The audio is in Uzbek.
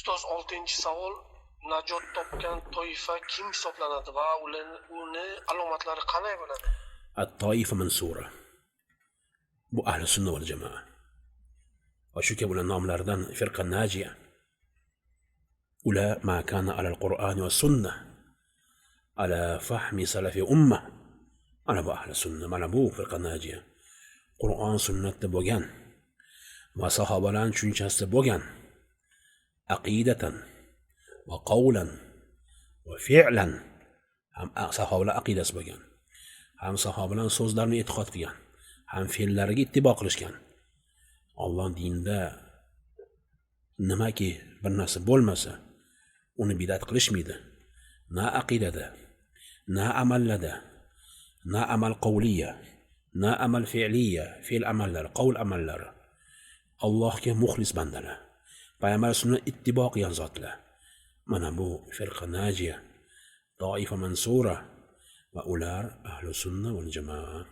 Ustoz, 6-savol. Najot topgan toifa kim hisoblanadi va uni alomatlari qanday bo'ladi? At-toifa mansura. Bu ahli sunna val jamoa. Va shu kabi nomlardan firqa najiya. Ular ma kana ala al-Qur'an va sunnah ala fahmi salafi ummah. Ana bu ahli sunna, mana bu firqa najiya. Qur'on sunnatda bo'lgan va sahobalar tushunchasida bo'lgan aqidatan va qawlan va fi'lan ham sahobalar aqidasi bo'lgan. Ham sahobalar so'zlarini e'tiqod qilgan, ham fe'llariga ittibo qilishgan. Alloh dinida nimaki bir narsa bo'lmasa, uni bid'at qilishmaydi. Na aqidada, na amallarda, na amal qawliya, na amal fi'liya, fe'l amallar, qawl amallar. Allohga muxlis bandalar. Payg'ambar sunnat ittibo qilgan zotlar. Mana bu firqa najiya, toifa mansura va ular ahli sunna val jamoa.